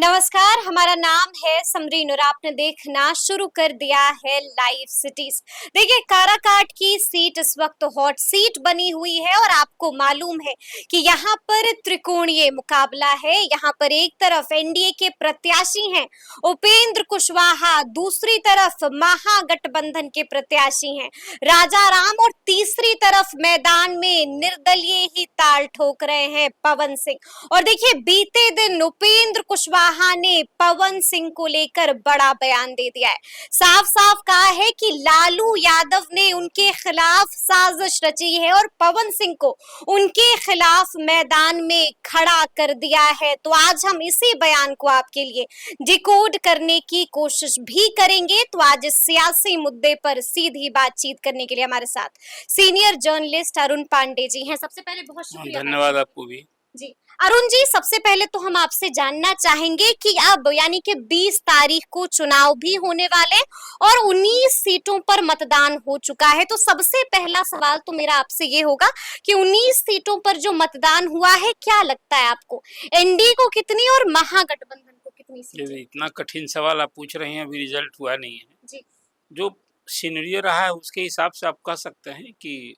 नमस्कार, हमारा नाम है समरीन और आपने देखना शुरू कर दिया है लाइव सिटीज। देखिए, काराकाट की सीट इस वक्त हॉट सीट बनी हुई है और आपको मालूम है कि यहाँ पर त्रिकोणीय मुकाबला है। यहाँ पर एक तरफ एनडीए के प्रत्याशी हैं उपेंद्र कुशवाहा, दूसरी तरफ महागठबंधन के प्रत्याशी हैं राजा राम और तीसरी तरफ मैदान में निर्दलीय ही ताल ठोक रहे हैं पवन सिंह। और देखिए, बीते दिन उपेंद्र कुशवाहा ने पवन सिंह को लेकर बड़ा बयान दे दिया है। साफ साफ कहा है कि लालू यादव ने उनके खिलाफ साजिश रची है और पवन सिंह को उनके खिलाफ मैदान में खड़ा कर दिया है। तो आज हम इसी बयान को आपके लिए डिकोड करने की कोशिश भी करेंगे। तो आज इस सियासी मुद्दे पर सीधी बातचीत करने के लिए हमारे साथ सीनियर जर्नलिस्ट अरुण पांडे जी हैं। सबसे पहले बहुत शुक्रिया। धन्यवाद आपको भी जी। अरुण जी, सबसे पहले तो हम आपसे जानना चाहेंगे कि अब यानी कि 20 तारीख को चुनाव भी होने वाले और 19 सीटों पर मतदान हो चुका है। तो सबसे पहला सवाल तो मेरा आपसे ये होगा कि 19 सीटों पर जो मतदान हुआ है, क्या लगता है आपको एनडीए को कितनी और महागठबंधन को कितनी सीटें? इतना कठिन सवाल आप पूछ रहे हैं, अभी रिजल्ट हुआ नहीं है जी। जो सिनेरियो रहा है उसके हिसाब से आप कह सकते हैं कि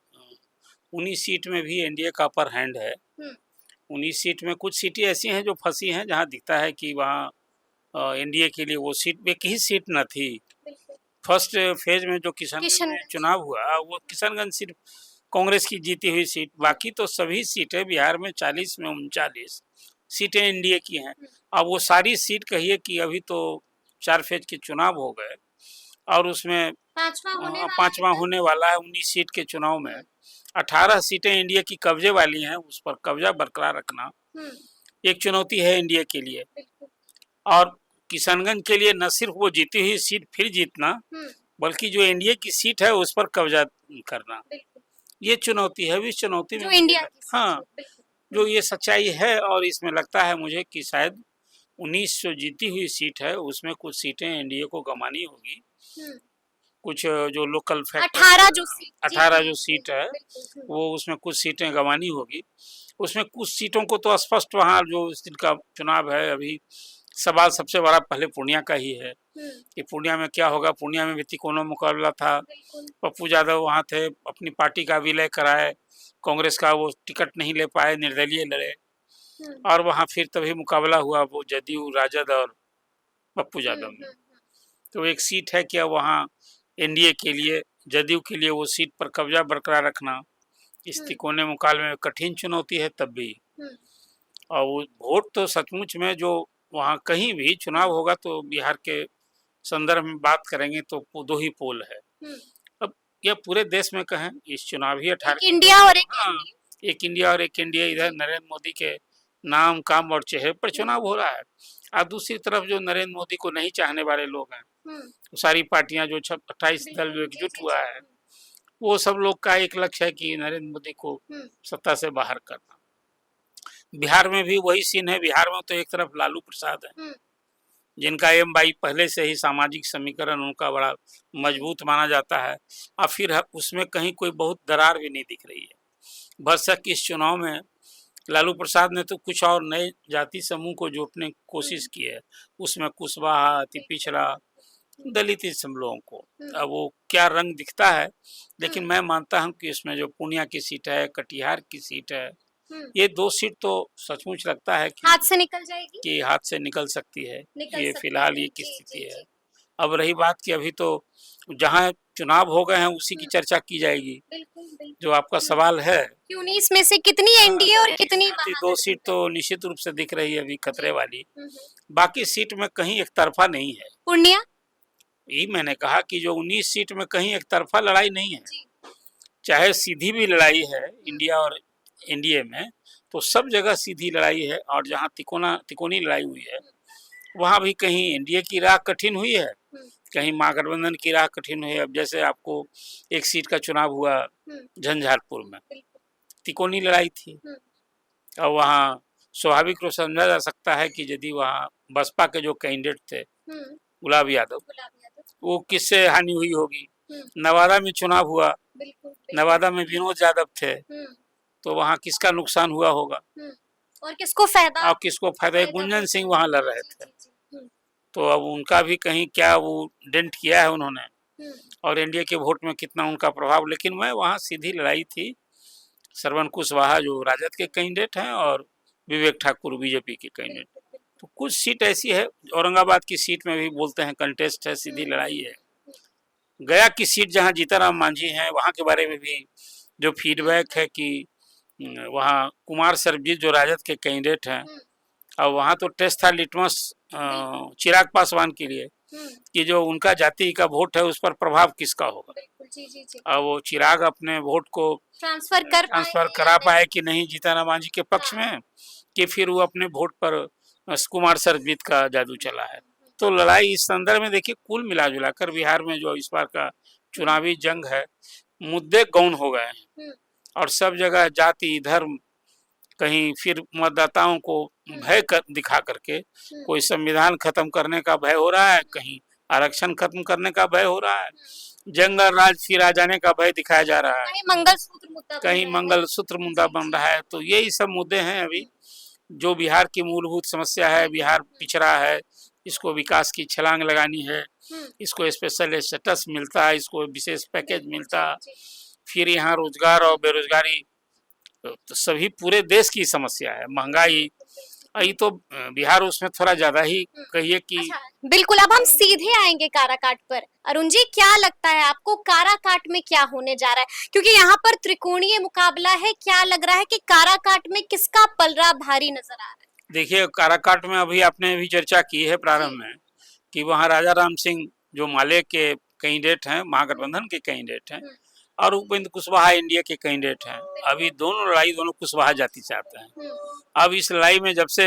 19 सीट में भी एनडीए का अपर हैंड है। 19 सीट में कुछ सीटें ऐसी हैं जो फंसी हैं, जहां दिखता है कि वहां एनडीए के लिए वो सीट एक ही सीट न थी। फर्स्ट फेज में जो किशनगंज में चुनाव हुआ, वो किशनगंज सिर्फ कांग्रेस की जीती हुई सीट, बाकी तो सभी सीटें बिहार में 40 में 39 सीटें एनडीए की हैं। अब वो सारी सीट कहिए कि अभी तो 4 फेज के चुनाव हो गए और उसमें पांचवा होने वाला है। 19 सीट के चुनाव में 18 सीटें एनडीए की कब्जे वाली हैं, उस पर कब्जा बरकरार रखना एक चुनौती है एनडीए के लिए। और किशनगंज के लिए न सिर्फ वो जीती हुई सीट फिर जीतना, बल्कि जो एनडीए की सीट है उस पर कब्जा करना, ये चुनौती है। इस चुनौती में हाँ, जो ये सच्चाई है और इसमें लगता है मुझे कि शायद 19 जो जीती हुई सीट है उसमें कुछ सीटें एनडीए को गंवानी होगी। कुछ जो लोकल फैक्टर 18 जो सीट है वो उसमें कुछ सीटें गंवानी होगी। उसमें कुछ सीटों को तो स्पष्ट, वहाँ जो इस दिन का चुनाव है अभी सवाल सबसे बड़ा पहले पूर्णिया का ही है कि पूर्णिया में क्या होगा। पूर्णिया में भी तिकोना मुकाबला था, पप्पू यादव वहाँ थे, अपनी पार्टी का विलय कराए, कांग्रेस का वो टिकट नहीं ले पाए, निर्दलीय लड़े और वहाँ फिर तभी मुकाबला हुआ वो जदयू राजद और पप्पू यादव में। तो एक सीट है क्या वहाँ एनडीए के लिए, जदयू के लिए वो सीट पर कब्जा बरकरार रखना इस तिकोने मुकाबले में कठिन चुनौती है तब भी। और वो वोट तो सचमुच में जो वहाँ कहीं भी चुनाव होगा तो बिहार के संदर्भ में बात करेंगे तो दो ही पोल है। अब यह पूरे देश में कहें इस चुनाव ही 18 इंडिया और एक इंडिया और एक इंडिया, इधर नरेंद्र मोदी के नाम काम और चेहरे पर चुनाव हो रहा है और दूसरी तरफ जो नरेंद्र मोदी को नहीं चाहने वाले लोग हैं, सारी पार्टियां जो 28 दल जो एकजुट हुआ है, वो सब लोग का एक लक्ष्य है कि नरेंद्र मोदी को सत्ता से बाहर करना। बिहार में भी वही सीन है। बिहार में तो एक तरफ लालू प्रसाद है जिनका एम/बाई पहले से ही सामाजिक समीकरण उनका बड़ा मजबूत माना जाता है और फिर उसमें कहीं कोई बहुत दरार भी नहीं दिख रही है। भरसक इस चुनाव में लालू प्रसाद ने तो कुछ और नए जाति समूह को जोड़ने की कोशिश की है, उसमें कुशवाहा, अति पिछड़ा, दलित इन सब लोगों को। अब वो क्या रंग दिखता है, लेकिन मैं मानता हूँ कि इसमें जो पूर्णिया की सीट है, कटिहार की सीट है, ये 2 सीट तो सचमुच लगता है कि हाथ से निकल जाएगी, कि हाथ से निकल सकती है। ये फिलहाल ये की स्थिति है। अब रही बात कि अभी तो जहाँ चुनाव हो गए हैं उसी की चर्चा की जाएगी। जो आपका सवाल है कि 19 में से कितनी एनडीए और कितनी 2 सीट तो निश्चित रूप से दिख रही है अभी खतरे वाली। बाकी सीट में कहीं एक तरफा नहीं है। पूर्णिया, यही मैंने कहा कि जो 19 सीट में कहीं एक तरफा लड़ाई नहीं है, चाहे सीधी भी लड़ाई है इंडिया और एनडीए में, तो सब जगह सीधी लड़ाई है। और जहाँ तिकोनी लड़ाई हुई है वहाँ भी कहीं एनडीए की राह कठिन हुई है, कहीं महागठबंधन की राह कठिन हुई है। अब जैसे आपको एक सीट का चुनाव हुआ झंझारपुर में, तिकोनी लड़ाई थी और वहाँ स्वाभाविक रूप से समझा जा सकता है कि यदि वहाँ बसपा के जो कैंडिडेट थे गुलाब यादव, वो किससे हानि हुई होगी। नवादा में चुनाव हुआ, नवादा में विनोद यादव थे, तो वहाँ किसका नुकसान हुआ होगा और किसको फायदा? गुंजन सिंह वहाँ लड़ रहे थे। तो अब उनका भी कहीं क्या वो डेंट किया है उन्होंने, और एनडीए के वोट में कितना उनका प्रभाव। लेकिन मैं वहाँ सीधी लड़ाई थी, श्रवण कुशवाहा जो राजद के कैंडिडेट हैं और विवेक ठाकुर बीजेपी के कैंडिडेट। तो कुछ सीट ऐसी है, औरंगाबाद की सीट में भी बोलते हैं कंटेस्ट है, सीधी लड़ाई है। गया की सीट जहाँ जीताराम मांझी हैं, वहाँ के बारे में भी जो फीडबैक है कि वहाँ कुमार सर्वजीत जो राजद के कैंडिडेट हैं, और वहाँ तो टेस्ट था लिटमस चिराग पासवान के लिए कि जो उनका जाति का वोट है उस पर प्रभाव किसका होगा। और वो चिराग अपने वोट को ट्रांसफर करा पाए कि नहीं जीताराम मांझी के पक्ष में, कि फिर वो अपने वोट पर कुमार सर्वजीत का जादू चला है। तो लड़ाई इस संदर्भ में देखिए, कुल मिला जुला कर बिहार में जो इस बार का चुनावी जंग है, मुद्दे गौण हो गए हैं और सब जगह जाति धर्म, कहीं फिर मतदाताओं को भय दिखा करके कोई संविधान खत्म करने का भय हो रहा है, कहीं आरक्षण खत्म करने का भय हो रहा है, जंगल राज फिर आ जाने का भय दिखाया जा रहा है, कहीं मंगलसूत्र मुद्दा बन रहा है। तो यही सब मुद्दे हैं अभी जो बिहार की मूलभूत समस्या है। बिहार पिछड़ा है, इसको विकास की छलांग लगानी है, इसको स्पेशल स्टेटस मिलता, इसको विशेष पैकेज मिलता, फिर यहाँ रोजगार और बेरोजगारी तो सभी पूरे देश की समस्या है, महंगाई, ये तो बिहार उसमें थोड़ा ज्यादा ही कहिए कि। बिल्कुल, अब हम सीधे आएंगे काराकाट पर। अरुण जी, क्या लगता है आपको काराकाट में क्या होने जा रहा है? क्योंकि यहाँ पर त्रिकोणीय मुकाबला है, क्या लग रहा है कि काराकाट में किसका पलड़ा भारी नजर आ रहा है? देखिए, काराकाट में अभी आपने भी चर्चा की है प्रारंभ में कि वहाँ राजा राम सिंह जो माले के कैंडिडेट हैं, महागठबंधन के कैंडिडेट हैं, और उपेंद्र कुशवाहा इंडिया के कैंडिडेट हैं। अभी दोनों लड़ाई दोनों कुशवाहा जाति चाहते हैं। अब इस लड़ाई में जब से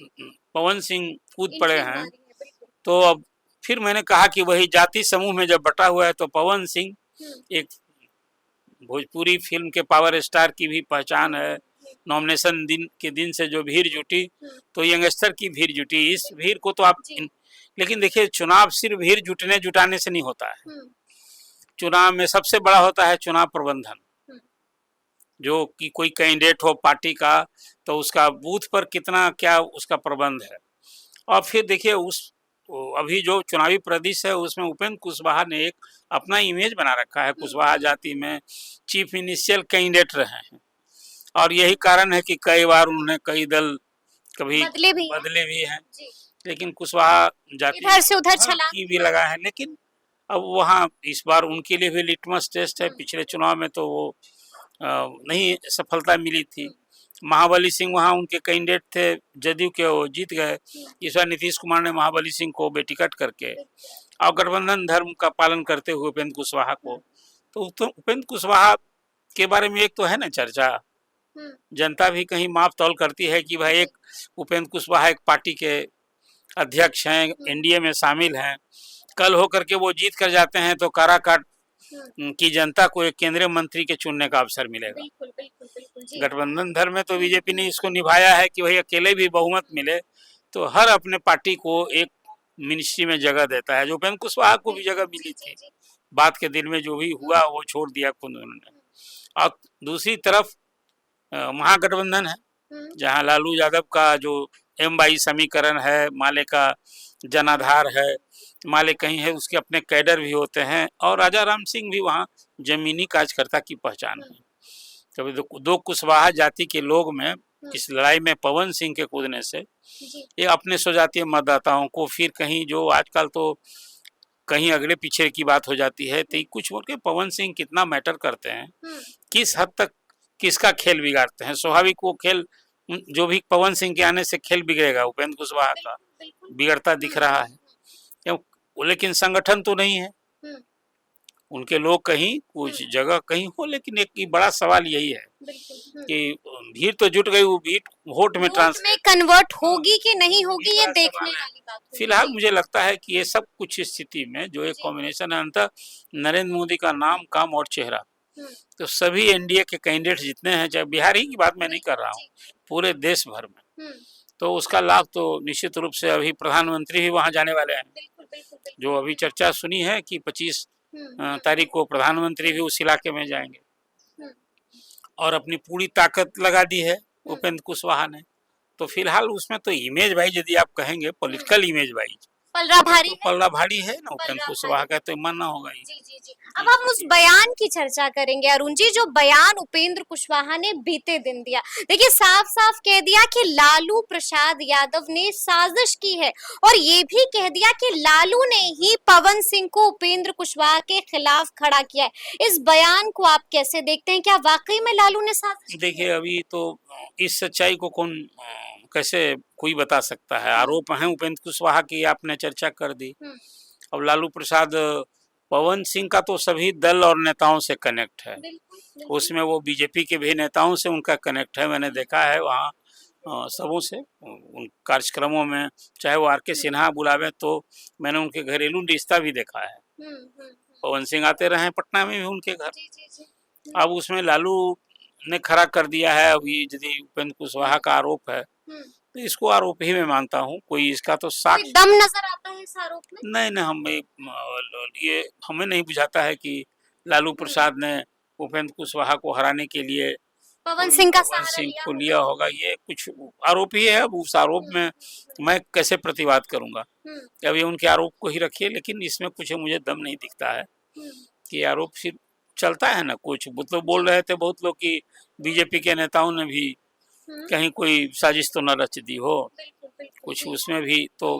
पवन सिंह कूद पड़े हैं, तो अब फिर मैंने कहा कि वही जाति समूह में जब बटा हुआ है तो पवन सिंह एक भोजपुरी फिल्म के पावर स्टार की भी पहचान है। नॉमिनेशन के दिन से जो भीड़ जुटी, तो यंगस्टर की भीड़ जुटी, इस भीड़ को तो आप लेकिन देखिए, चुनाव सिर्फ भीड़ जुटाने से नहीं होता है। चुनाव में सबसे बड़ा होता है चुनाव प्रबंधन, जो कि कोई कैंडिडेट हो पार्टी का, तो उसका बूथ पर कितना क्या उसका प्रबंध है। और फिर देखिए, उस अभी जो चुनावी प्रदेश है उसमें उपेंद्र कुशवाहा ने एक अपना इमेज बना रखा है। कुशवाहा जाति में चीफ मिनिस्टर कैंडिडेट रहे हैं, और यही कारण है कि कई बार उन्होंने कई दल कभी बदले भी हैं। लेकिन कुशवाहा जाति इधर से उधर छलांग भी लगा है। लेकिन अब वहाँ इस बार उनके लिए भी लिटमस टेस्ट है। पिछले चुनाव में तो वो नहीं सफलता मिली थी। महाबली सिंह वहाँ उनके कैंडिडेट थे, जदयू के, वो जीत गए। इस बार नीतीश कुमार ने महाबली सिंह को बेटिकट करके और गठबंधन धर्म का पालन करते हुए उपेंद्र कुशवाहा को, तो उपेंद्र कुशवाहा के बारे में एक तो है ना चर्चा, जनता भी कहीं माप तौल करती है कि भाई एक उपेंद्र कुशवाहा एक पार्टी के अध्यक्ष हैं, एनडीए में शामिल हैं, कल होकर के वो जीत कर जाते हैं तो काराकाट की जनता को एक केंद्रीय मंत्री के चुनने का अवसर मिलेगा। गठबंधन धर्म में तो बीजेपी ने इसको निभाया है कि भाई अकेले भी बहुमत मिले तो हर अपने पार्टी को एक मिनिस्ट्री में जगह देता है, जो उपेंद्र कुशवाहा को भी जगह मिली थी। बात के दिन में जो भी हुआ वो छोड़ दिया खुद उन्होंने। और दूसरी तरफ महागठबंधन है, जहाँ लालू यादव का जो M22 समीकरण है, माले का जनाधार है, माले कहीं है, उसके अपने कैडर भी होते हैं, और राजा राम सिंह भी वहाँ जमीनी कार्यकर्ता की पहचान है। तो दो कुशवाहा जाति के लोग में इस लड़ाई में पवन सिंह के कूदने से ये अपने स्वजातीय मतदाताओं को, फिर कहीं जो आजकल तो कहीं अगले पीछे की बात हो जाती है, तो कुछ बोल के पवन सिंह कितना मैटर करते हैं, किस हद तक किसका खेल बिगाड़ते हैं। स्वाभाविक वो खेल जो भी पवन सिंह के आने से खेल बिगड़ेगा, उपेंद्र कुशवाहा का बिगड़ता दिख रहा है, लेकिन संगठन तो नहीं है। उनके लोग कहीं कुछ जगह कहीं हो, लेकिन एक बड़ा सवाल यही है कि भीड़ तो जुट गई, वो भीड़ वोट में कन्वर्ट होगी कि नहीं होगी, ये देखने वाली बात है। फिलहाल मुझे लगता है कि ये सब कुछ स्थिति में जो एक कॉम्बिनेशन है, अंतर नरेंद्र मोदी का नाम, काम और चेहरा, तो सभी एनडीए के कैंडिडेट जितने हैं, चाहे बिहार ही की बात मैं नहीं कर रहा हूँ, पूरे देश भर में, तो उसका लाभ तो निश्चित रूप से अभी प्रधानमंत्री भी वहाँ जाने वाले हैं। जो अभी चर्चा सुनी है कि 25 तारीख को प्रधानमंत्री भी उस इलाके में जाएंगे और अपनी पूरी ताकत लगा दी है उपेंद्र कुशवाहा ने। तो फिलहाल उसमें तो इमेज वाइज यदि आप कहेंगे, पॉलिटिकल इमेज वाइज, पलड़ा भारी तो है। पलड़ा भारी है ना, उपेंद्र पलड़ा कुशवाहा भारी का तो मानना होगा ही। जी जी जी। अब हम उस बयान की चर्चा करेंगे अरुण जी, जो बयान उपेंद्र कुशवाहा ने बीते दिन दिया। देखिए साफ साफ कह दिया कि लालू प्रसाद यादव ने साजिश की है, और ये भी कह दिया कि लालू ने ही पवन सिंह को उपेंद्र कुशवाहा के खिलाफ खड़ा किया है। इस बयान को आप कैसे देखते हैं? क्या वाकई में लालू ने साजिश की है? देखिए अभी तो इस सच्चाई को कौन कैसे कोई बता सकता है। आरोप है उपेंद्र कुशवाहा की, आपने चर्चा कर दी। अब लालू प्रसाद, पवन सिंह का तो सभी दल और नेताओं से कनेक्ट है, उसमें वो बीजेपी के भी नेताओं से उनका कनेक्ट है। मैंने देखा है वहाँ सबों से उन कार्यक्रमों में, चाहे वो आर के सिन्हा बुलावे तो मैंने उनके घरेलू रिश्ता भी देखा है। पवन सिंह आते रहे पटना में भी उनके घर। अब उसमें लालू ने खड़ा कर दिया है। अभी यदि उपेंद्र कुशवाहा का आरोप है तो इसको आरोप ही मैं मानता हूँ। कोई इसका तो कोई साक्ष्य दम नजर आता है इस आरोप में? नहीं नहीं, ये हमें नहीं बुझाता है कि लालू प्रसाद ने उपेंद्र कुशवाहा को हराने के लिए पवन सिंह का पवन सहारा सिंह लिया को होगा। लिया होगा। ये कुछ आरोप ही है। अब उस आरोप में मैं कैसे प्रतिवाद करूंगा? अभी उनके आरोप को ही रखिए, लेकिन इसमें कुछ मुझे दम नहीं दिखता है कि आरोप फिर चलता है ना। कुछ वो तो बोल रहे थे बहुत लोग कि बीजेपी के नेताओं ने भी कहीं कोई साजिश तो न रच दी हो, कुछ उसमें भी तो।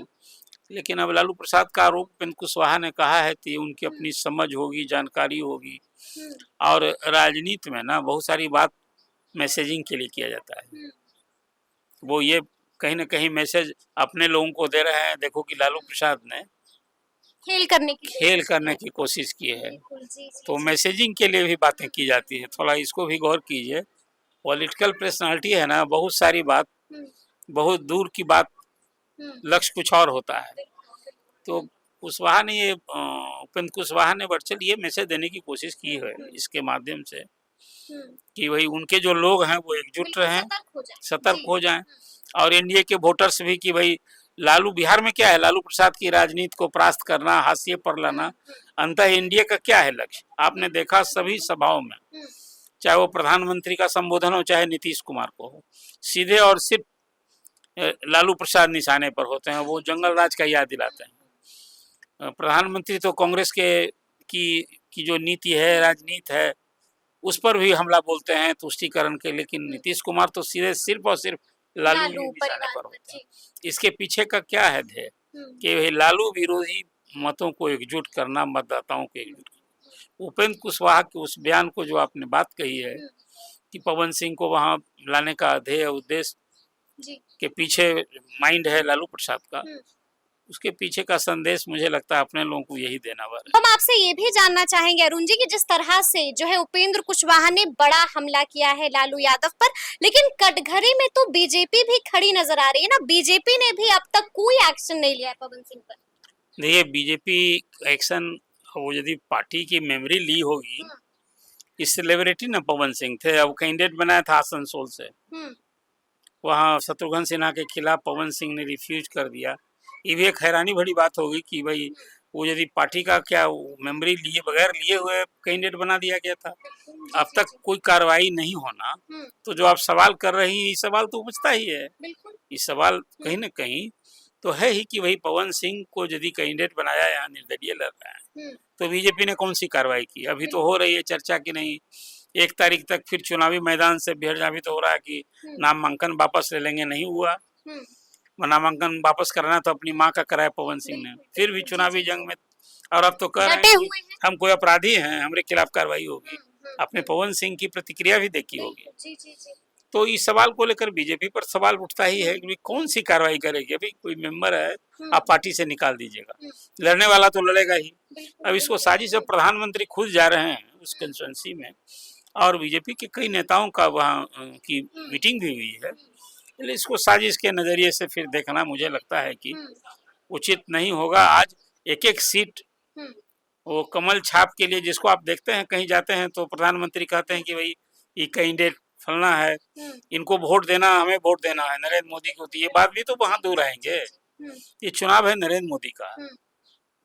लेकिन अब लालू प्रसाद का आरोप उपेंद्र कुशवाहा ने कहा है कि उनकी अपनी समझ होगी, जानकारी होगी। और राजनीति में ना बहुत सारी बात मैसेजिंग के लिए किया जाता है। वो ये कहीं ना कहीं मैसेज अपने लोगों को दे रहे हैं, देखो कि लालू प्रसाद ने खेल करने की कोशिश की है। तो मैसेजिंग के लिए भी बातें की जाती है, थोड़ा इसको भी गौर कीजिए। पॉलिटिकल पर्सनालिटी है ना, बहुत सारी बात, बहुत दूर की बात, लक्ष्य कुछ और होता है। तो कुशवाहा ने ये उपेंद्र कुशवाहा ने वर्चुअल ये मैसेज देने की कोशिश की है इसके माध्यम से कि भाई उनके जो लोग हैं वो एकजुट रहें, सतर्क हो जाएं। और एनडीए के वोटर्स भी कि भाई लालू, बिहार में क्या है, लालू प्रसाद की राजनीति को परास्त करना, हाशिए पर लाना। अंततः एनडीए का क्या है लक्ष्य? आपने देखा सभी सभाओं में, चाहे वो प्रधानमंत्री का संबोधन हो, चाहे नीतीश कुमार को हो, सीधे और सिर्फ लालू प्रसाद निशाने पर होते हैं। वो जंगल राज का याद दिलाते हैं। प्रधानमंत्री तो कांग्रेस के की जो नीति है, राजनीति है, उस पर भी हमला बोलते हैं तुष्टीकरण के। लेकिन नीतीश कुमार तो सीधे सिर्फ और सिर्फ लालू निशाने पर होते हैं। इसके पीछे का क्या है ध्येय? कि भाई लालू विरोधी मतों को एकजुट करना, मतदाताओं को एकजुट करना। उपेंद्र कुशवाहा के उस बयान को जो आपने बात कही है कि पवन सिंह को वहां लाने का ध्येय, उद्देश्य के पीछे माइंड है लालू प्रसाद का, उसके पीछे का संदेश मुझे लगता है अपने लोगों को यही देना है। हम आपसे ये भी जानना चाहेंगे अरुण जी कि जिस तरह से जो है उपेंद्र कुशवाहा ने बड़ा हमला किया है लालू यादव पर, लेकिन कटघरे में तो बीजेपी भी खड़ी नजर आ रही है ना। बीजेपी ने भी अब तक कोई एक्शन नहीं लिया है पवन सिंह पर। देखिए बीजेपी एक्शन, वो यदि पार्टी की मेमोरी ली होगी, इस सेलिब्रिटी ना पवन सिंह थे, अब कैंडिडेट बनाया था आसनसोल से, वहाँ शत्रुघ्न सिन्हा के खिलाफ पवन सिंह ने रिफ्यूज कर दिया। ये भी एक हैरानी भरी बात होगी कि भाई वो यदि पार्टी का क्या मेमोरी लिए बगैर लिए हुए कैंडिडेट बना दिया गया था। अब तक कोई कार्रवाई नहीं होना, तो जो आप सवाल कर रही हैं, ये सवाल तो पूछता ही है। ये सवाल कहीं ना कहीं तो है ही कि भाई पवन सिंह को यदि कैंडिडेट बनाया, यहाँ निर्दलीय लड़ रहा है, तो बीजेपी ने कौन सी कार्रवाई की? अभी तो हो रही है चर्चा कि नहीं 1 तारीख तक फिर चुनावी मैदान से बेहद भी तो हो रहा है कि नामांकन वापस ले लेंगे। नहीं हुआ, नामांकन वापस कराना तो अपनी माँ का कराया पवन सिंह ने, फिर भी चुनावी जंग में। और अब तो कह रहे हैं कि हम कोई अपराधी हैं, हमारे खिलाफ कार्रवाई होगी। आपने पवन सिंह की प्रतिक्रिया भी देखी होगी। तो इस सवाल को लेकर बीजेपी पर सवाल उठता ही है कि कौन सी कार्रवाई करेगी? अभी कोई मेंबर है, आप पार्टी से निकाल दीजिएगा, लड़ने वाला तो लड़ेगा ही। अब इसको साजिश, जब प्रधानमंत्री खुद जा रहे हैं उस कंस्टिट्यूंसी में और बीजेपी के कई नेताओं का वहाँ की मीटिंग भी हुई है, इसलिए इसको साजिश के नजरिए से फिर देखना मुझे लगता है कि उचित नहीं होगा। आज एक एक सीट वो कमल छाप के लिए, जिसको आप देखते हैं कहीं जाते हैं तो प्रधानमंत्री कहते हैं कि भाई ये कैंडिडेट फलना है, इनको वोट देना, हमें वोट देना है, नरेंद्र मोदी को। ये बात भी तो वहां दूर रहेंगे। ये चुनाव है नरेंद्र मोदी का,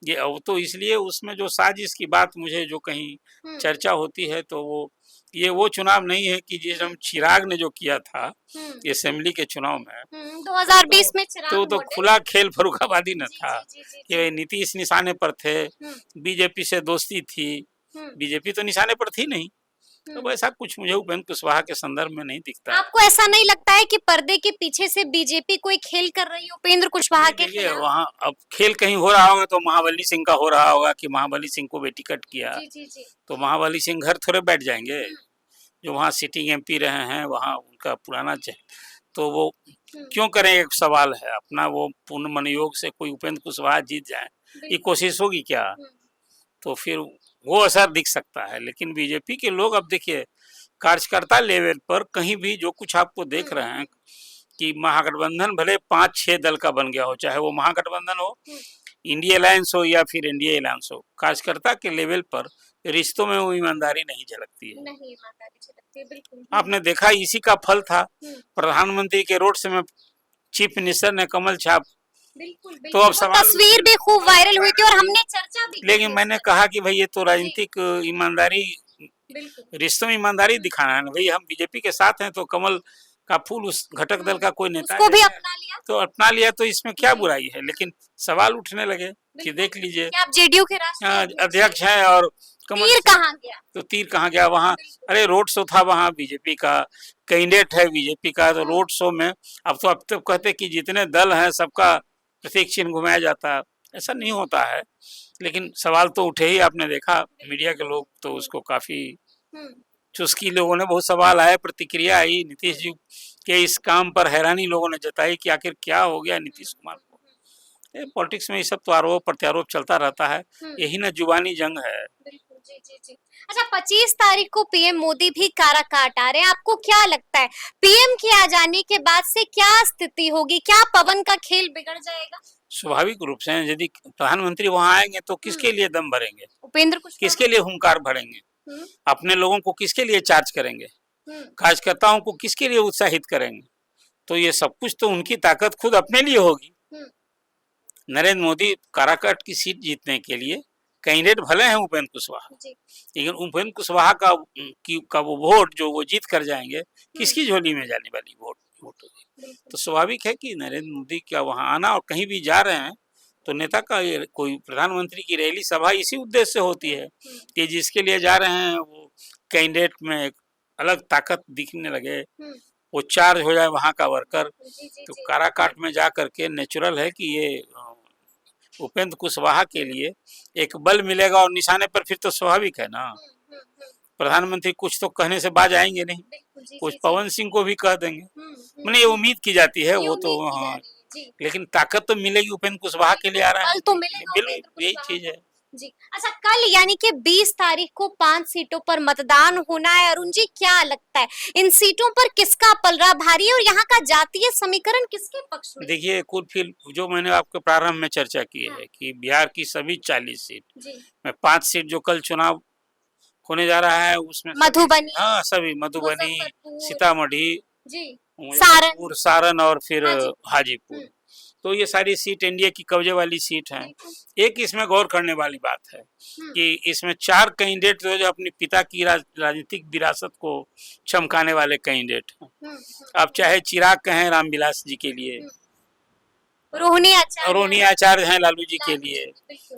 ये अब तो इसलिए उसमें जो साजिश की बात मुझे जो कहीं चर्चा होती है तो वो ये वो चुनाव नहीं है कि जिस हम चिराग ने जो किया था हम्म असेंबली के चुनाव में, 2020 में तो चिराग तो मॉडल। खुला खेल फर्रुखाबादी न जी था जी जी जी जी। कि नीतीश निशाने पर थे, हम्म बीजेपी से दोस्ती थी, हम्म बीजेपी तो निशाने पर थी नहीं। तो हम्म। वैसा कुछ मुझे उपेंद्र कुशवाहा के संदर्भ में नहीं दिखता है। आपको ऐसा नहीं लगता है कि पर्दे के पीछे से बीजेपी कोई खेल कर रही है उपेंद्र कुशवाहा नहीं के देखिए, खिलाफ? वहाँ अब खेल कहीं हो रहा होगा तो महाबली सिंह का हो रहा होगा कि महाबली सिंह को बेटिकट किया, जी जी जी। तो महाबली सिंह घर थोड़े बैठ जाएंगे। हम्म जो वहाँ सिटिंग एमपी रहे हैं, वहाँ उनका पुराना तो वो हम्म। क्यों करें, एक सवाल है अपना, वो पूर्ण मनोयोग से कोई उपेंद्र कुशवाहा जीत जाए, ये बिल्कुल। कोशिश होगी क्या? हम्म तो फिर वो असर दिख सकता है। लेकिन बीजेपी के लोग अब देखिए, कार्यकर्ता लेवल पर कहीं भी जो कुछ आपको देख रहे हैं कि महागठबंधन भले 5-6 दल का बन गया हो, चाहे वो महागठबंधन हो, इंडिया अलायंस हो या फिर एनडीए अलायंस हो, कार्यकर्ता के लेवल पर रिश्तों में वो ईमानदारी नहीं झलकती है। नहीं ईमानदारी झलकती है, बिल्कुल। आपने देखा इसी का फल था हम्म, प्रधानमंत्री के रोड से में चीफ मिनिस्टर ने कमल छाप। बिल्कुल तो बिल्कुल। अब वो सवाल तस्वीर भी खूब वायरल हुई थी और हमने चर्चा भी की लेकिन थी मैंने इस पर। कहा कि भाई ये तो जी राजनीतिक ईमानदारी, बिल्कुल। रिश्तों में ईमानदारी दिखाना है ना भाई, हम बीजेपी के साथ हैं तो कमल का फूल उस घटक दल का कोई नेता उसको भी ले अपना लिया। तो अपना लिया, तो इसमें क्या जी बुराई है? लेकिन सवाल उठने लगे कि बिल्कुल देख लीजिए, कि आप जेडीयू के राष्ट्रीय अध्यक्ष हैं और कमल तीर कहाँ गया? तो तीर कहाँ गया वहाँ? अरे रोड शो था वहाँ, बीजेपी का कैंडिडेट है बीजेपी का, तो रोड शो में अब तो कहते कि जितने दल हैं सबका प्रतीक चिन्ह घुमाया जाता है, ऐसा नहीं होता है। लेकिन सवाल तो उठे ही, आपने देखा मीडिया के लोग तो उसको काफी हम्म चुस्की, लोगों ने बहुत सवाल आए, प्रतिक्रिया आई, नीतीश जी के इस काम पर हैरानी लोगों ने जताई कि आखिर क्या हो गया नीतीश कुमार को। पॉलिटिक्स में ये सब तो आरोप प्रत्यारोप चलता रहता है, यही ना जुबानी जंग है। बिल्कुल जी जी जी। अच्छा 25 तारीख को पीएम मोदी भी काराकाट आ रहे हैं, आपको क्या लगता है पीएम के आ जाने के बाद से क्या स्थिति होगी, क्या पवन का खेल बिगड़ जाएगा? स्वाभाविक रूप से यदि प्रधानमंत्री वहां आएंगे तो किसके लिए दम भरेंगे, उपेंद्र कुशवाहा। किसके लिए हुंकार भरेंगे, अपने लोगों को किसके लिए चार्ज करेंगे, कार्यकर्ताओं को किसके लिए उत्साहित करेंगे? तो ये सब कुछ तो उनकी ताकत खुद अपने लिए होगी। नरेंद्र मोदी काराकाट की सीट जीतने के लिए कैंडिडेट भले हैं उपेंद्र कुशवाहा, लेकिन उपेंद्र कुशवाहा का वो वोट जो वो जीत कर जाएंगे, किसकी झोली में जाने वाली वोट होगी? तो स्वाभाविक है कि नरेंद्र मोदी का वहां आना, और कहीं भी जा रहे हैं तो नेता का कोई प्रधानमंत्री की रैली सभा इसी उद्देश्य से होती है कि जिसके लिए जा रहे हैं वो कैंडिडेट में एक अलग ताकत दिखने लगे, वो चार्ज हो जाए वहाँ का वर्कर। तो काराकाट में जा करके नेचुरल है कि ये उपेंद्र कुशवाहा के लिए एक बल मिलेगा, और निशाने पर फिर तो स्वाभाविक है ना, प्रधानमंत्री कुछ तो कहने से बाज आएंगे नहीं, कुछ पवन सिंह को भी कह देंगे, मैंने ये उम्मीद की जाती है। वो तो हाँ, लेकिन ताकत तो मिलेगी उपेंद्र कुशवाहा के लिए आ रहा है, तो मिलेगा यही चीज है जी। अच्छा कल यानी कि 20 तारीख को 5 सीटों पर मतदान होना है। अरुण जी क्या लगता है इन सीटों पर किसका पलड़ा भारी है और यहाँ का जातीय समीकरण किसके पक्ष में? देखिए कुल फिर जो मैंने आपके प्रारंभ में चर्चा की है कि बिहार की सभी 40 सीट में 5 सीट जो कल चुनाव होने जा रहा है उसमें मधुबनी, हाँ सभी मधुबनी, सीतामढ़ी, सारण और फिर हाजीपुर, तो ये सारी सीट एनडीए की कब्जे वाली सीट हैं। एक इसमें गौर करने वाली बात है कि इसमें 4 कैंडिडेट जो अपने पिता की राजनीतिक विरासत को चमकाने वाले कैंडिडेट हैं। अब चाहे चिराग कहें रामविलास जी के लिए, रोहिणी आचार्य हैं लालू जी के लिए,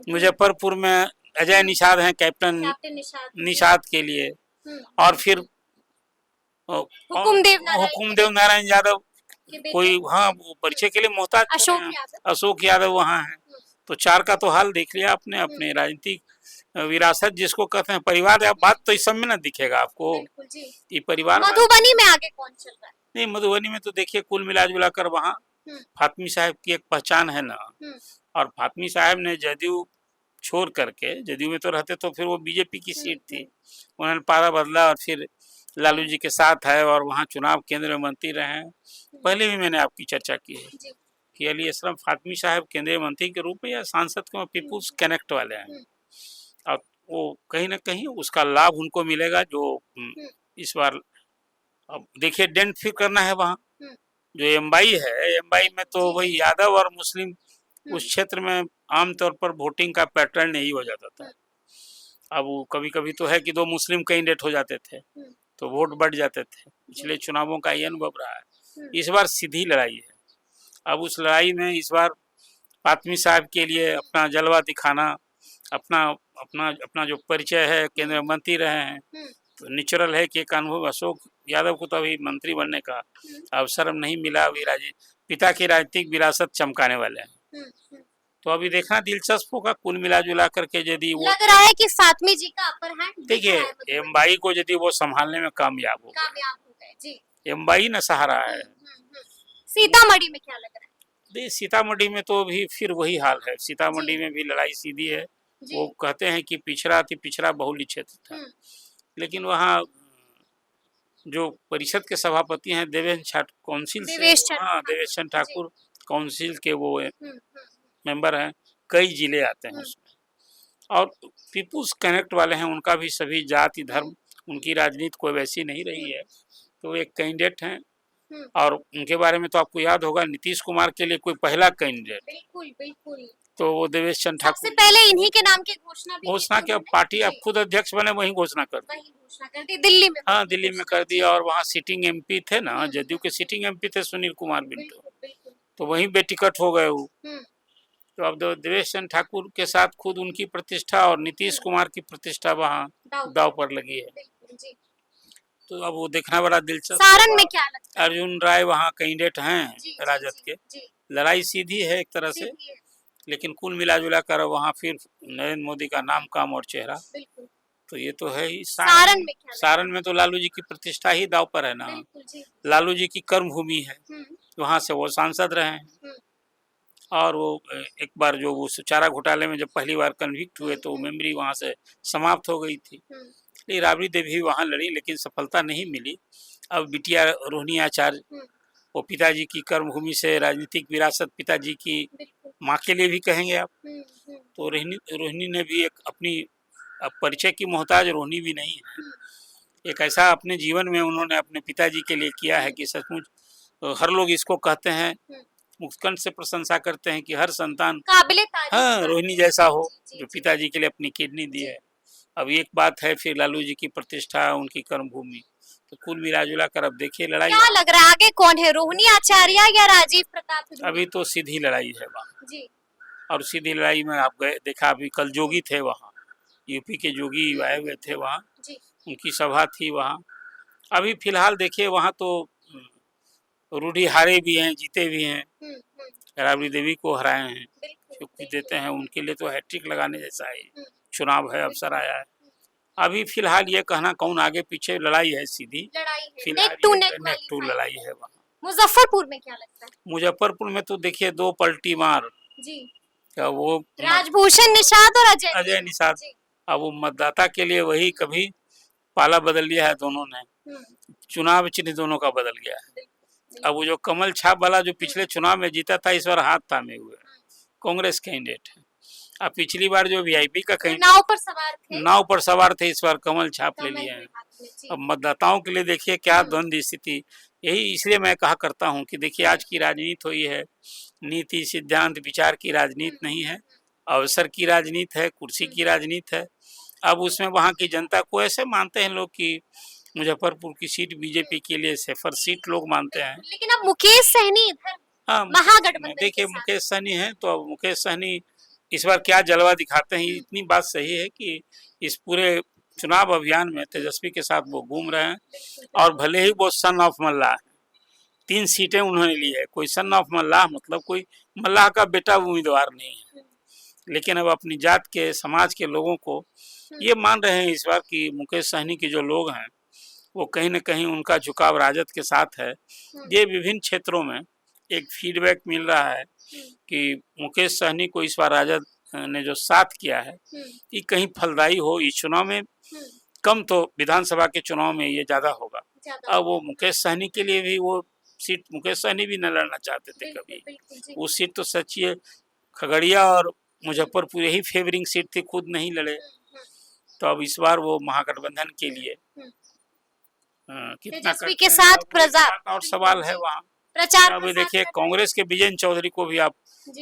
मुजफ्फरपुर में अजय निषाद हैं कैप्टन निषाद के लिए, और फिर हुकुमदेव नारायण यादव कोई हाँ परिचय के लिए मोहताज, अशोक यादव वहाँ हैं। तो 4 का तो हाल देख लिया आपने, अपने राजनीतिक विरासत जिसको कहते हैं परिवार, या बात तो इस सब में ना दिखेगा आपको ये परिवार। मधुबनी में आगे कौन चल रहा है? नहीं मधुबनी में तो देखिए कुल मिला जुला कर वहाँ फातमी साहब की एक पहचान है ना, और फातमी साहब ने जदयू छोड़ करके, जदयू में तो रहते तो फिर वो बीजेपी की सीट थी, उन्होंने पारा बदला और फिर लालू जी के साथ है, और वहाँ चुनाव केंद्र में मंत्री रहे हैं। पहले भी मैंने आपकी चर्चा की है कि अली असलम फातमी साहब केंद्रीय मंत्री के रूप में या सांसद के पीपुल्स कनेक्ट वाले हैं, और वो कहीं ना कहीं उसका लाभ उनको मिलेगा जो इस बार। अब देखिए डेंट फिर करना है वहाँ जो एमवाई है, एमवाई में तो वही यादव और मुस्लिम उस क्षेत्र में आमतौर पर वोटिंग का पैटर्न यही हो जाता था। अब वो कभी कभी तो है कि 2 मुस्लिम कैंडिडेट हो जाते थे, तो वोट बढ़ जाते थे। पिछले चुनावों का ये अनुभव रहा है। इस बार सीधी लड़ाई है। अब उस लड़ाई में इस बार फातमी साहब के लिए अपना जलवा दिखाना, अपना अपना अपना जो परिचय है, केंद्रीय मंत्री रहे हैं, तो नेचुरल है कि एक अनुभव अशोक यादव को तो अभी मंत्री बनने का अवसर नहीं मिला। अभी पिता की राजनीतिक विरासत चमकाने वाले हैं। तो अभी देखना दिलचस्प होगा। कुल मिला जुला करके यदि वो लग रहा है कि फातमी जी का अपर हैंड देखिए एमबाई को यदि वो संभालने में कामयाब हो गए जी, एमबाई न सहारा है। सीतामढ़ी में क्या लग रहा है? नहीं, सीतामढ़ी में तो अभी फिर वही हाल है। सीतामढ़ी में भी लड़ाई सीधी है। वो कहते हैं कि पिछड़ा अति पिछड़ा बहुल्य क्षेत्र था, लेकिन वहाँ जो परिषद के सभापति हैं देवेश काउंसिल से, हाँ देवेश चंद्र ठाकुर काउंसिल के वो मेंबर हैं। कई जिले आते हैं उसमें, और पीपुल्स कनेक्ट वाले हैं। उनका भी सभी जाति धर्म, उनकी राजनीति कोई वैसी नहीं रही है। तो एक कैंडिडेट हैं, और उनके बारे में तो आपको याद होगा नीतीश कुमार के लिए कोई पहला कैंडिडेट, बिल्कुल बिल्कुल, तो वो देवेश चंद्र ठाकुर। सबसे पहले इन्हीं के नाम की घोषणा के पार्टी अब खुद अध्यक्ष बने वही घोषणा कर दी दिल्ली में। हाँ, दिल्ली में कर दी। और वहाँ सिटिंग एमपी थे ना, जदयू के सिटिंग एमपी थे सुनील कुमार बिंटू, तो वहीं बेटिकट हो गए वो। तो अब देवेश चंद्र ठाकुर के साथ खुद उनकी प्रतिष्ठा और नीतीश कुमार की प्रतिष्ठा वहाँ दाव पर लगी है। तो अब वो देखना बड़ा दिलचस्प। सारण में क्या लगता है? अर्जुन राय वहाँ कैंडिडेट हैं राजद के। लड़ाई सीधी है एक तरह से, लेकिन कुल मिला जुला कर वहाँ फिर नरेंद्र मोदी का नाम काम और चेहरा, तो ये तो है ही। सारण में तो लालू जी की प्रतिष्ठा ही दाव पर है ना। लालू जी की कर्म भूमि है, वहाँ से वो सांसद रहे हैं। और वो एक बार जो वो चारा घोटाले में जब पहली बार कन्विक्ट हुए तो मेमोरी वहाँ से समाप्त हो गई थी। राबड़ी देवी वहाँ लड़ी, लेकिन सफलता नहीं मिली। अब बिटिया रोहिणी आचार्य, वो पिताजी की कर्मभूमि से राजनीतिक विरासत पिताजी की माँ के लिए भी कहेंगे आप, तो रोहिणी ने भी एक अपनी परिचय की मोहताज रोहिणी भी नहीं है। एक ऐसा अपने जीवन में उन्होंने अपने पिताजी के लिए किया है कि सचमुच हर लोग इसको कहते हैं, मुस्कान से प्रशंसा करते हैं कि हर संतान हाँ रोहिणी जैसा हो, जो पिताजी के लिए अपनी किडनी दी है। अब एक बात है फिर लालू जी की प्रतिष्ठा, उनकी कर्मभूमि, तो कुल मिला जुला कर अब देखिए लड़ाई क्या लग रहा है आगे कौन है, रोहिणी आचार्य या राजीव प्रताप? अभी तो सीधी लड़ाई है वहाँ जी। और सीधी लड़ाई में आप गए देखा, अभी कल जोगी थे वहाँ, यूपी के जोगी आए हुए थे वहाँ, उनकी सभा थी वहाँ। अभी फिलहाल देखिए वहाँ तो रूढ़ी हारे भी हैं, जीते भी हैं। राबड़ी देवी को हराए हैं, चुप्पी देते हैं, उनके लिए तो हैट्रिक लगाने जैसा है चुनाव है, अवसर आया है। अभी फिलहाल ये कहना कौन आगे पीछे, लड़ाई है सीधी, फिलहाल नेक टू लड़ाई है वहाँ। मुजफ्फरपुर में क्या लगता है? मुजफ्फरपुर में तो देखिए दो पलटी मार जी, क्या वो राजभूषण निषाद और अजय निषाद। अब वो मतदाता के लिए वही कभी पाला बदल लिया है दोनों ने, चुनाव चिन्ह दोनों का बदल गया है। अब वो जो कमल छाप वाला जो पिछले चुनाव में जीता था, इस बार हाथ थामे हुए कांग्रेस कैंडिडेट है। अब पिछली बार जो वीआईपी का नाव पर सवार थे, इस बार कमल छाप ले लिए हैं। अब मतदाताओं के लिए देखिए क्या द्वंद्व स्थिति। यही इसलिए मैं कहा करता हूँ कि देखिए आज की राजनीति हुई है, नीति सिद्धांत विचार की राजनीति नहीं है, अवसर की राजनीति है, कुर्सी की राजनीति है। अब उसमें वहाँ की जनता को ऐसे मानते हैं लोग कि मुजफ्फरपुर की सीट बीजेपी के लिए सेफर सीट लोग मानते हैं। लेकिन अब मुकेश सहनी इधर हाँ महागठबंधन देखिए मुकेश सहनी है, तो अब मुकेश सहनी इस बार क्या जलवा दिखाते हैं। इतनी बात सही है कि इस पूरे चुनाव अभियान में तेजस्वी के साथ वो घूम रहे हैं, और भले ही वो सन ऑफ मल्लाह है, 3 सीटें उन्होंने ली है। कोई सन ऑफ मल्लाह मतलब कोई मल्लाह का बेटा उम्मीदवार नहीं है, लेकिन अब अपनी जात के समाज के लोगों को ये मान रहे हैं इस बार कि मुकेश सहनी के जो लोग हैं वो कहीं न कहीं उनका झुकाव राजद के साथ है। ये विभिन्न क्षेत्रों में एक फीडबैक मिल रहा है कि मुकेश सहनी को इस बार राजद ने जो साथ किया है ये कहीं फलदायी हो इस चुनाव में। कम तो विधानसभा के चुनाव में ये ज्यादा होगा। अब वो मुकेश सहनी के लिए भी वो सीट मुकेश सहनी भी न लड़ना चाहते थे कभी, वो सीट तो सच्ची है खगड़िया और मुजफ्फरपुर यही फेवरिंग सीट थी, खुद नहीं लड़े। तो अब इस बार वो महागठबंधन के लिए कितना के साथ और सवाल है वहाँ प्रचार। अभी देखिए कांग्रेस के विजय चौधरी को भी आप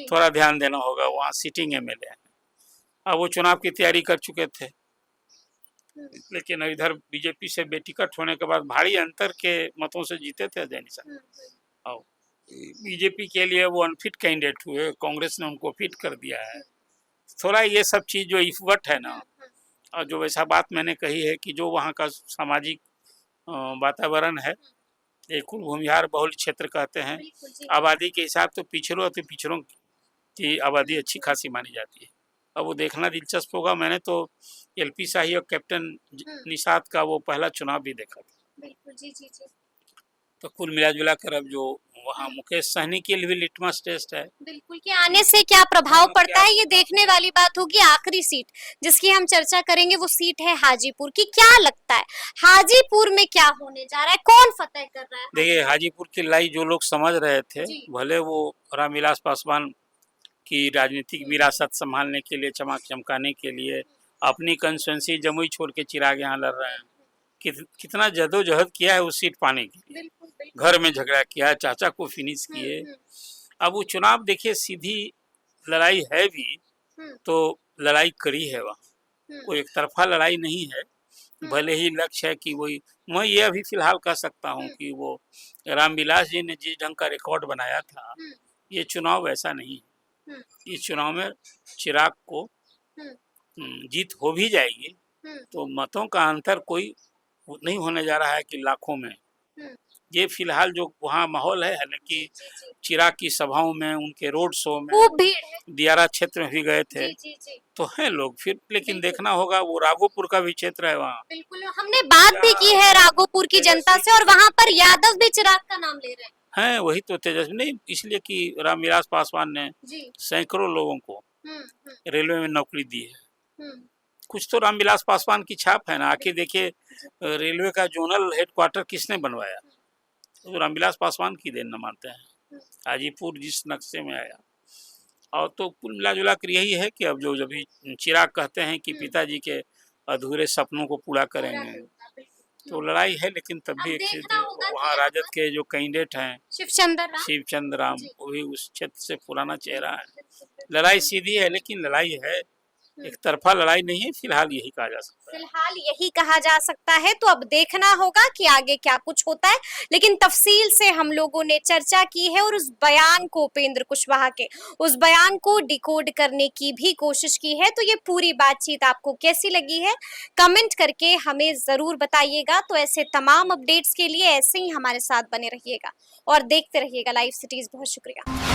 थोड़ा ध्यान देना होगा, वहाँ सिटिंग एमएलए है। अब वो चुनाव की तैयारी कर चुके थे, लेकिन इधर बीजेपी से बेटिकट होने के बाद भारी अंतर के मतों से जीते थे अजय निषाद। और बीजेपी के लिए वो अनफिट कैंडिडेट हुए, कांग्रेस ने उनको फिट कर दिया है। थोड़ा ये सब चीज़ जो इफवट है ना, और जो वैसा बात मैंने कही है कि जो वहाँ का सामाजिक वातावरण है, एक कुल भूमिहार बहुल क्षेत्र कहते हैं, आबादी के हिसाब तो पिछड़ों की आबादी अच्छी खासी मानी जाती है। अब वो देखना दिलचस्प होगा। मैंने तो एलपी शाही और कैप्टन निषाद का वो पहला चुनाव भी देखा था। बिल्कुल जी जी जी। तो कुल मिला जुला कर अब जो वहाँ मुकेश सहनी के लिए भी लिटमस टेस्ट है। बिल्कुल कि आने से क्या प्रभाव पड़ता है ये देखने वाली बात होगी। आखिरी सीट जिसकी हम चर्चा करेंगे वो सीट है हाजीपुर की। क्या लगता है हाजीपुर में क्या होने जा रहा है, कौन फतेह कर रहा है? देखिए, हाजीपुर की लड़ाई जो लोग समझ रहे थे, भले वो रामविलास पासवान की राजनीतिक विरासत संभालने के लिए, चमक चमकाने के लिए अपनी कंस्टिट्यूंसी जमुई छोड़ के चिराग यहाँ लड़ रहे हैं, कितना जदोजहद किया है उस सीट पाने के लिए। घर में झगड़ा किया, चाचा को फिनिश किए। अब वो चुनाव देखिए सीधी लड़ाई है भी तो लड़ाई कड़ी है, वहाँ कोई एक तरफा लड़ाई नहीं है। भले ही लक्ष्य है कि वही, मैं ये अभी फिलहाल कह सकता हूँ कि वो रामविलास जी ने जिस ढंग का रिकॉर्ड बनाया था, ये चुनाव वैसा नहीं है। इस चुनाव में चिराग को जीत हो भी जाएगी तो मतों का अंतर कोई नहीं होने जा रहा है कि लाखों में। ये फिलहाल जो वहाँ माहौल है, हालांकि चिराग की सभाओं में, उनके रोड शो में, दियारा क्षेत्र में भी गए थे तो हैं लोग फिर, लेकिन देखना होगा। वो राघोपुर का भी क्षेत्र है वहाँ। बिल्कुल, हमने बात भी की है राघोपुर की जनता से और वहाँ पर यादव भी चिराग का नाम ले रहे हैं। वही तो तेजस्वी नहीं, इसलिए कि रामविलास पासवान ने सैकड़ों लोगों को रेलवे में नौकरी दी है। कुछ तो रामविलास पासवान की छाप है ना। आखिर देखिए, रेलवे का जोनल हेडक्वार्टर किसने बनवाया? तो रामविलास पासवान की देन न मानते हैं। हाजीपुर जिस नक्शे में आया, और तो कुल मिला जुला कर यही है कि अब जो जब चिराग कहते हैं कि पिताजी के अधूरे सपनों को पूरा करेंगे, तो लड़ाई है। लेकिन तब भी एक वहाँ राजद के जो कैंडिडेट हैं शिवचंद्र राम, वो भी उस क्षेत्र से पुराना चेहरा है। लड़ाई सीधी है, लेकिन लड़ाई है, एक तरफा लड़ाई नहीं है। फिलहाल यही कहा जा सकता है। फिलहाल यही कहा जा सकता है। तो अब देखना होगा कि आगे क्या कुछ होता है। लेकिन तफसील से हम लोगों ने चर्चा की है और उस बयान को, उपेंद्र कुशवाहा के उस बयान को डिकोड करने की भी कोशिश की है। तो ये पूरी बातचीत आपको कैसी लगी है, कमेंट करके हमें जरूर बताइएगा। तो ऐसे तमाम अपडेट्स के लिए ऐसे ही हमारे साथ बने रहिएगा और देखते रहिएगा लाइव सिटीज। बहुत शुक्रिया।